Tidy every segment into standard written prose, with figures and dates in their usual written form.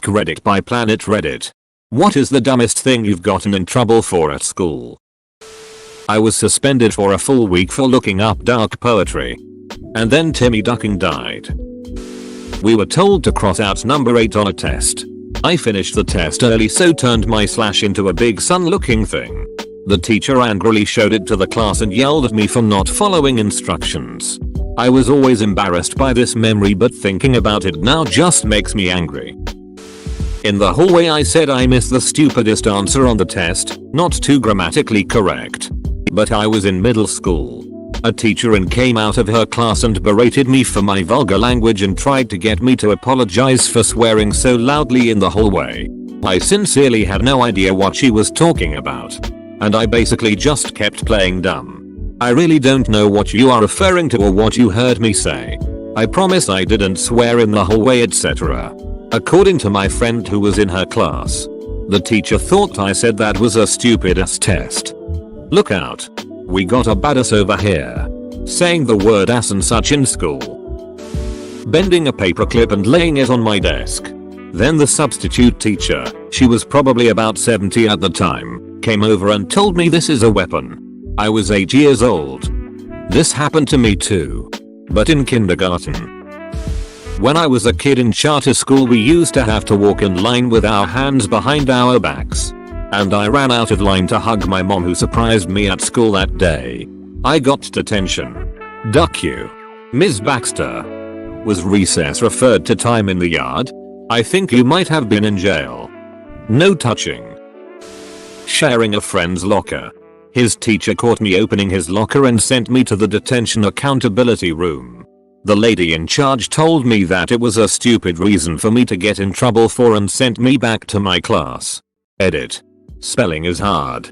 AskReddit by Planet Reddit. What is the dumbest thing you've gotten in trouble for at school? I was suspended for a full week for looking up dark poetry. And then Timmy Ducking died. We were told to cross out number 8 on a test. I finished the test early, so turned my slash into a big sun looking thing. The teacher angrily showed it to the class and yelled at me for not following instructions. I was always embarrassed by this memory, but thinking about it now just makes me angry. In the hallway I said I missed the stupidest answer on the test, not too grammatically correct. But I was in middle school. A teacher came out of her class and berated me for my vulgar language and tried to get me to apologize for swearing so loudly in the hallway. I sincerely had no idea what she was talking about. And I basically just kept playing dumb. I really don't know what you are referring to or what you heard me say. I promise I didn't swear in the hallway, etc. According to my friend who was in her class, the teacher thought I said that was a stupid ass test. Look out. We got a badass over here. Saying the word ass and such in school. Bending a paperclip and laying it on my desk. Then the substitute teacher, she was probably about 70 at the time, came over and told me this is a weapon. I was 8 years old. This happened to me too. But in kindergarten. When I was a kid in charter school, we used to have to walk in line with our hands behind our backs. And I ran out of line to hug my mom, who surprised me at school that day. I got detention. Duck you. Ms. Baxter. Was recess referred to time in the yard? I think you might have been in jail. No touching. Sharing a friend's locker. His teacher caught me opening his locker and sent me to the detention accountability room. The lady in charge told me that it was a stupid reason for me to get in trouble for and sent me back to my class. Edit. Spelling is hard.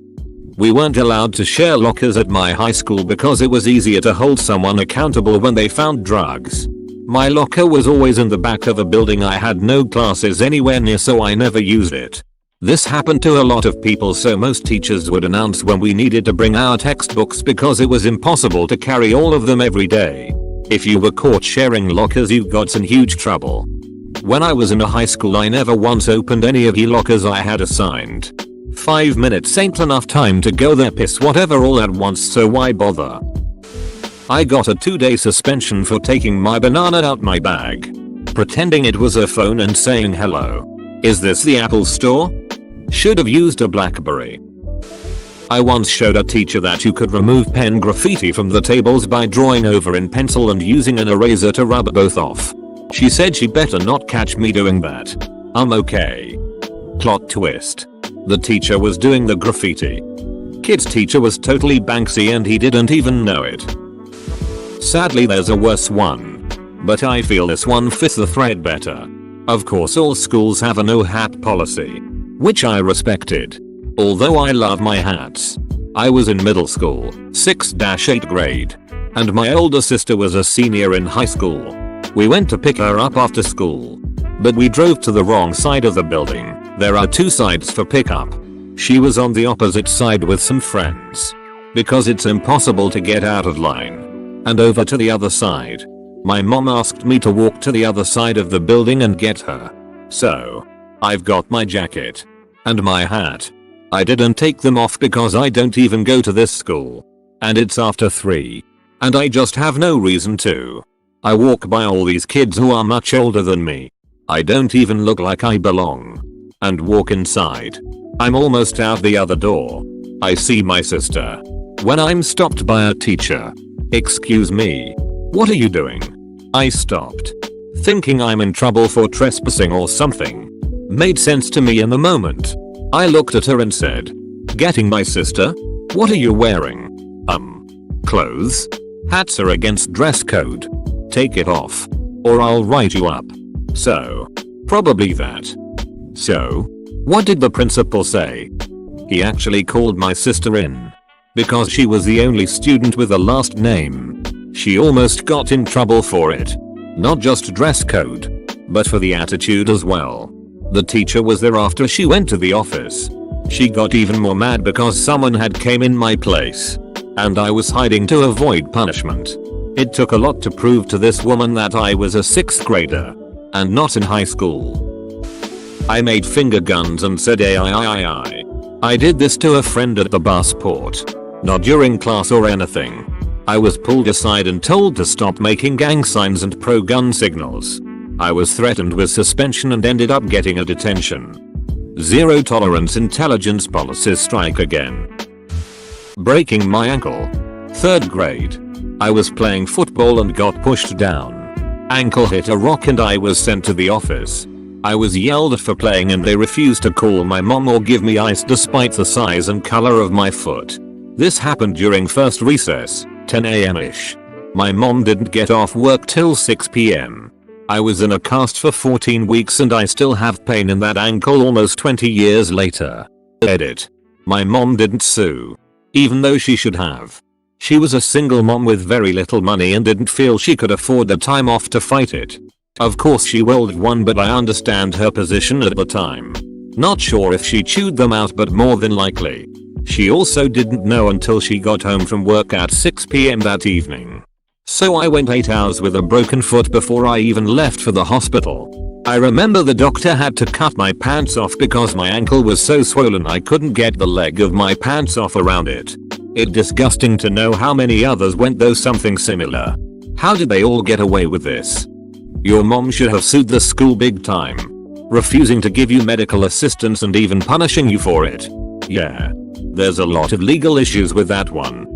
We weren't allowed to share lockers at my high school because it was easier to hold someone accountable when they found drugs. My locker was always in the back of a building I had no classes anywhere near, so I never used it. This happened to a lot of people, so most teachers would announce when we needed to bring our textbooks because it was impossible to carry all of them every day. If you were caught sharing lockers, you got in huge trouble. When I was in a high school, I never once opened any of the lockers I had assigned. 5 minutes ain't enough time to go there, piss whatever all at once, so why bother? I got a 2-day suspension for taking my banana out my bag, pretending it was a phone and saying hello. Is this the Apple store? Should have used a BlackBerry. I once showed a teacher that you could remove pen graffiti from the tables by drawing over in pencil and using an eraser to rub both off. She said she better not catch me doing that. I'm okay. Plot twist. The teacher was doing the graffiti. Kid's teacher was totally Banksy and he didn't even know it. Sadly, there's a worse one. But I feel this one fits the thread better. Of course, all schools have a no hat policy, which I respected. Although I love my hats. I was in middle school, 6-8th grade. And my older sister was a senior in high school. We went to pick her up after school. But we drove to the wrong side of the building. There are 2 sides for pickup. She was on the opposite side with some friends. Because it's impossible to get out of line. And over to the other side. My mom asked me to walk to the other side of the building and get her. So, I've got my jacket. And my hat. I didn't take them off because I don't even go to this school. And it's after 3. And I just have no reason to. I walk by all these kids who are much older than me. I don't even look like I belong. And walk inside. I'm almost out the other door. I see my sister. When I'm stopped by a teacher. Excuse me. What are you doing? I stopped. Thinking I'm in trouble for trespassing or something. Made sense to me in the moment. I looked at her and said, "Getting my sister? What are you wearing? Clothes? Hats are against dress code. Take it off. Or I'll write you up." So, probably that. So, what did the principal say? He actually called my sister in. Because she was the only student with a last name. She almost got in trouble for it. Not just dress code, but for the attitude as well. The teacher was there after she went to the office. She got even more mad because someone had came in my place. And I was hiding to avoid punishment. It took a lot to prove to this woman that I was a 6th grader. And not in high school. I made finger guns and said I. I did this to a friend at the bus port. Not during class or anything. I was pulled aside and told to stop making gang signs and pro-gun signals. I was threatened with suspension and ended up getting a detention. Zero tolerance intelligence policies strike again. Breaking my ankle. 3rd grade. I was playing football and got pushed down. Ankle hit a rock and I was sent to the office. I was yelled at for playing and they refused to call my mom or give me ice despite the size and color of my foot. This happened during first recess, 10 am-ish. My mom didn't get off work till 6 p.m. I was in a cast for 14 weeks and I still have pain in that ankle almost 20 years later. Edit. My mom didn't sue. Even though she should have. She was a single mom with very little money and didn't feel she could afford the time off to fight it. Of course she willed one, but I understand her position at the time. Not sure if she chewed them out, but more than likely. She also didn't know until she got home from work at 6 p.m. that evening. So I went 8 hours with a broken foot before I even left for the hospital. I remember the doctor had to cut my pants off because my ankle was so swollen I couldn't get the leg of my pants off around it. It's disgusting to know how many others went through something similar. How did they all get away with this? Your mom should have sued the school big time. Refusing to give you medical assistance and even punishing you for it. Yeah. There's a lot of legal issues with that one.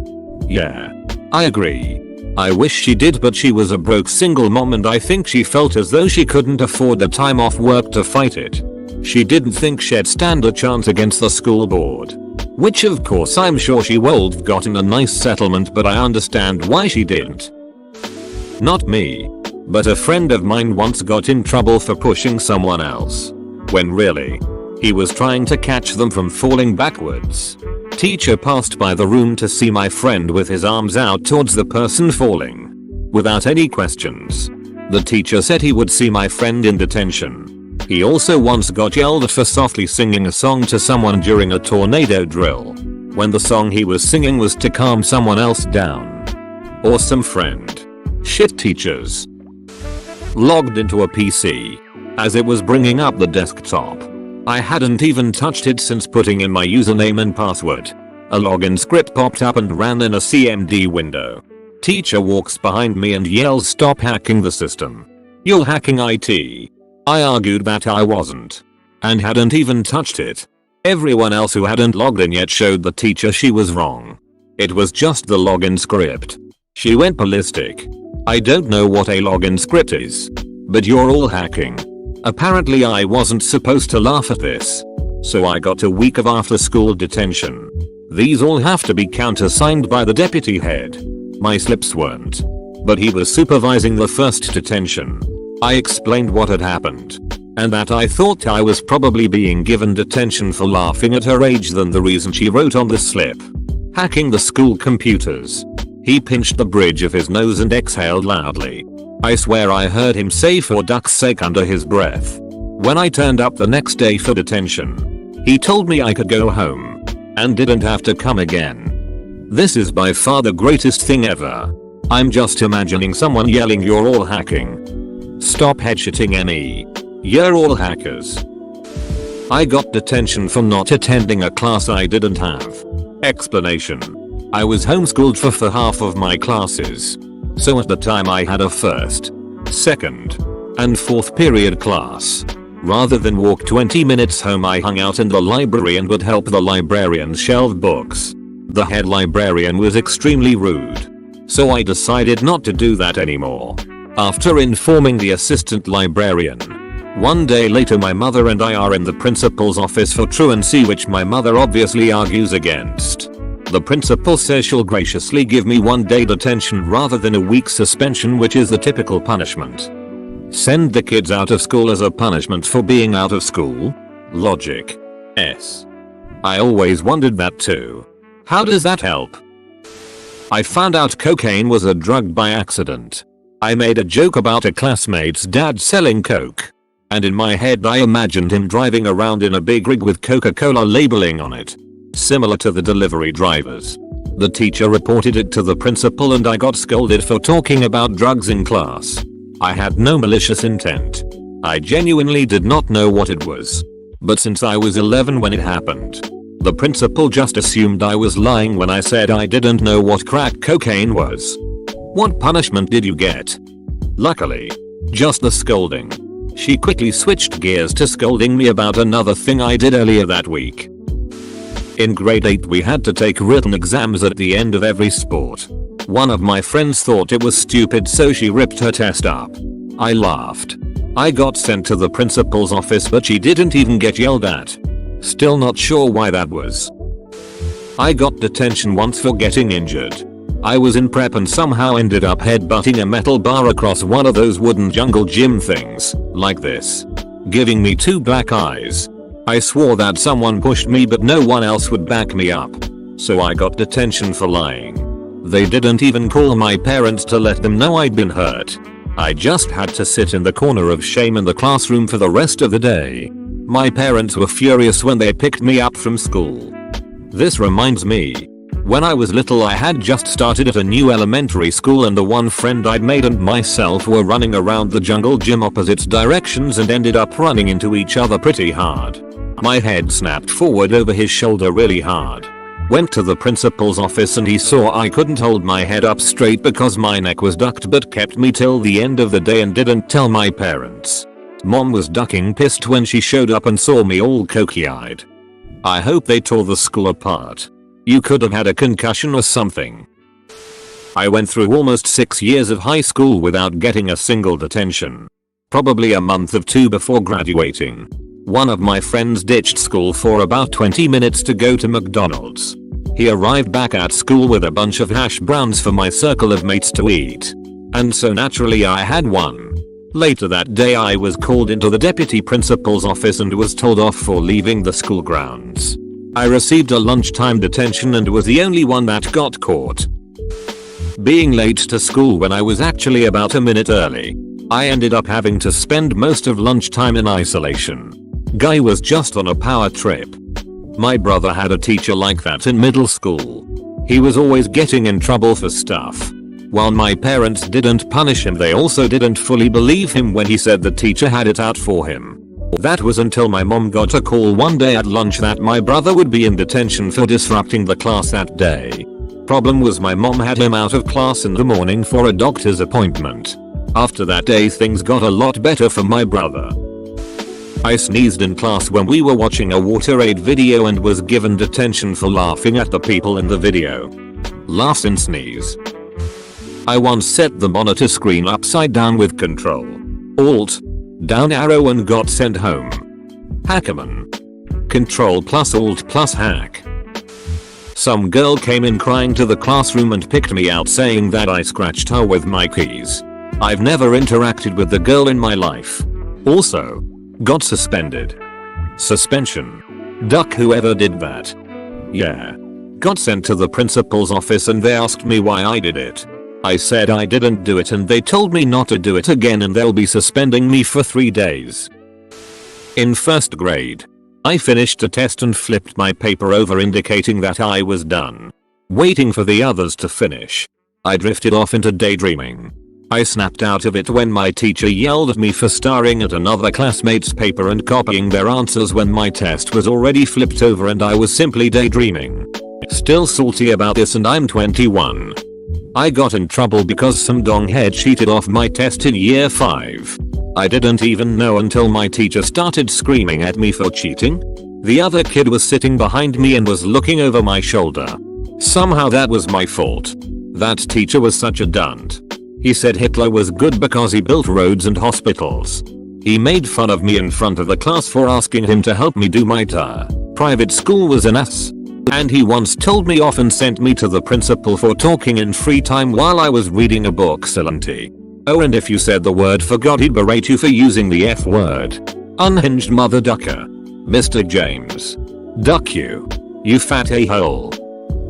Yeah. I agree. I wish she did, but she was a broke single mom and I think she felt as though she couldn't afford the time off work to fight it. She didn't think she'd stand a chance against the school board. Which of course I'm sure she would have gotten a nice settlement, but I understand why she didn't. Not me. But a friend of mine once got in trouble for pushing someone else. When really, he was trying to catch them from falling backwards. Teacher passed by the room to see my friend with his arms out towards the person falling. Without any questions. The teacher said he would see my friend in detention. He also once got yelled at for softly singing a song to someone during a tornado drill. When the song he was singing was to calm someone else down. Awesome friend. Shit teachers. Logged into a PC. As it was bringing up the desktop. I hadn't even touched it since putting in my username and password. A login script popped up and ran in a CMD window. Teacher walks behind me and yells, "Stop hacking the system. You're hacking IT." I argued that I wasn't. And hadn't even touched it. Everyone else who hadn't logged in yet showed the teacher she was wrong. It was just the login script. She went ballistic. I don't know what a login script is. But you're all hacking. Apparently I wasn't supposed to laugh at this. So I got a week of after school detention. These all have to be countersigned by the deputy head. My slips weren't. But he was supervising the first detention. I explained what had happened. And that I thought I was probably being given detention for laughing at her age than the reason she wrote on the slip. Hacking the school computers. He pinched the bridge of his nose and exhaled loudly. I swear I heard him say "for duck's sake" under his breath. When I turned up the next day for detention, he told me I could go home. And didn't have to come again. This is by far the greatest thing ever. I'm just imagining someone yelling, "You're all hacking. Stop headshitting me. You're all hackers." I got detention for not attending a class I didn't have. Explanation. I was homeschooled for half of my classes. So at the time I had a first, second, and fourth period class. Rather than walk 20 minutes home, I hung out in the library and would help the librarian shelve books. The head librarian was extremely rude. So I decided not to do that anymore. After informing the assistant librarian. One day later my mother and I are in the principal's office for truancy, which my mother obviously argues against. The principal says she'll graciously give me 1 day detention rather than a week suspension, which is the typical punishment. Send the kids out of school as a punishment for being out of school? Logic. S. I always wondered that too. How does that help? I found out cocaine was a drug by accident. I made a joke about a classmate's dad selling coke. And in my head I imagined him driving around in a big rig with Coca-Cola labeling on it. Similar to the delivery drivers. The teacher reported it to the principal and I got scolded for talking about drugs in class. I had no malicious intent. I genuinely did not know what it was. But since I was 11 when it happened, the principal just assumed I was lying when I said I didn't know what crack cocaine was. What punishment did you get? Luckily, just the scolding. She quickly switched gears to scolding me about another thing I did earlier that week. In grade 8 we had to take written exams at the end of every sport. One of my friends thought it was stupid so she ripped her test up. I laughed. I got sent to the principal's office but she didn't even get yelled at. Still not sure why that was. I got detention once for getting injured. I was in prep and somehow ended up headbutting a metal bar across one of those wooden jungle gym things, like this, giving me 2 black eyes. I swore that someone pushed me but no one else would back me up. So I got detention for lying. They didn't even call my parents to let them know I'd been hurt. I just had to sit in the corner of shame in the classroom for the rest of the day. My parents were furious when they picked me up from school. This reminds me. When I was little I had just started at a new elementary school and the one friend I'd made and myself were running around the jungle gym opposite directions and ended up running into each other pretty hard. My head snapped forward over his shoulder really hard. Went to the principal's office and he saw I couldn't hold my head up straight because my neck was ducked but kept me till the end of the day and didn't tell my parents. Mom was ducking pissed when she showed up and saw me all cokey-eyed. I hope they tore the school apart. You could have had a concussion or something. I went through almost 6 years of high school without getting a single detention. Probably a month of 2 before graduating. One of my friends ditched school for about 20 minutes to go to McDonald's. He arrived back at school with a bunch of hash browns for my circle of mates to eat. And so naturally I had one. Later that day I was called into the deputy principal's office and was told off for leaving the school grounds. I received a lunchtime detention and was the only one that got caught. Being late to school when I was actually about a minute early. I ended up having to spend most of lunchtime in isolation. Guy was just on a power trip. My brother had a teacher like that in middle school. He was always getting in trouble for stuff. While my parents didn't punish him, they also didn't fully believe him when he said the teacher had it out for him. That was until my mom got a call one day at lunch that my brother would be in detention for disrupting the class that day. Problem was my mom had him out of class in the morning for a doctor's appointment. After that day things got a lot better for my brother. I sneezed in class when we were watching a WaterAid video and was given detention for laughing at the people in the video. Laugh and sneeze. I once set the monitor screen upside down with Control, Alt, down arrow and got sent home. Hackerman. Control plus Alt plus hack. Some girl came in crying to the classroom and picked me out saying that I scratched her with my keys. I've never interacted with the girl in my life. Also, got suspended. Suspension. Duck whoever did that. Yeah. Got sent to the principal's office and they asked me why I did it. I said I didn't do it and they told me not to do it again and they'll be suspending me for 3 days. In first grade, I finished a test and flipped my paper over indicating that I was done. Waiting for the others to finish, I drifted off into daydreaming. I snapped out of it when my teacher yelled at me for staring at another classmate's paper and copying their answers when my test was already flipped over and I was simply daydreaming. Still salty about this and I'm 21. I got in trouble because some donghead cheated off my test in year 5. I didn't even know until my teacher started screaming at me for cheating. The other kid was sitting behind me and was looking over my shoulder. Somehow that was my fault. That teacher was such a dunt. He said Hitler was good because he built roads and hospitals. He made fun of me in front of the class for asking him to help me do my private school was an ass. And he once told me off and sent me to the principal for talking in free time while I was reading a book Silenti. Oh, and if you said the word forgot he'd berate you for using the F word. Unhinged mother ducker. Mr. James. Duck you. You fat a-hole.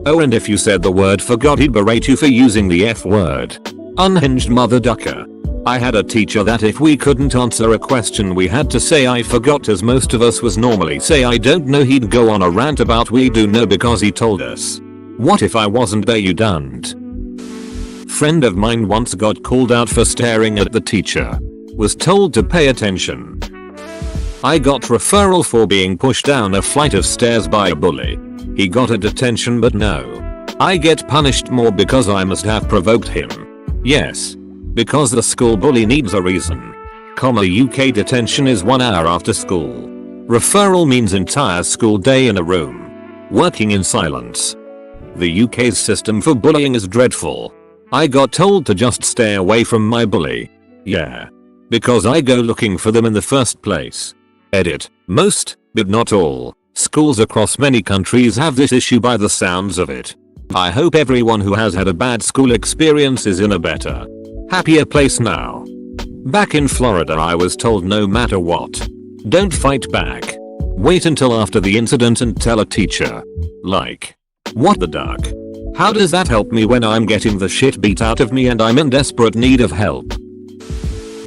Oh, and if you said the word forgot he'd berate you for using the F word. Unhinged mother ducker. I had a teacher that if we couldn't answer a question we had to say I forgot, as most of us was normally say I don't know. He'd go on a rant about we do know because he told us. What if I wasn't there, you dunt? Friend of mine once got called out for staring at the teacher. Was told to pay attention. I got referral for being pushed down a flight of stairs by a bully. He got a detention but no. I get punished more because I must have provoked him. Yes. Because the school bully needs a reason. UK detention is 1 hour after school. Referral means entire school day in a room. Working in silence. The UK's system for bullying is dreadful. I got told to just stay away from my bully. Yeah. Because I go looking for them in the first place. Edit. Most, but not all, schools across many countries have this issue by the sounds of it. I hope everyone who has had a bad school experience is in a better, happier place now. Back in Florida I was told no matter what, don't fight back. Wait until after the incident and tell a teacher. Like, what the duck? How does that help me when I'm getting the shit beat out of me and I'm in desperate need of help?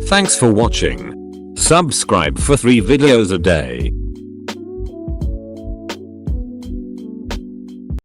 Thanks for watching. Subscribe for 3 videos a day.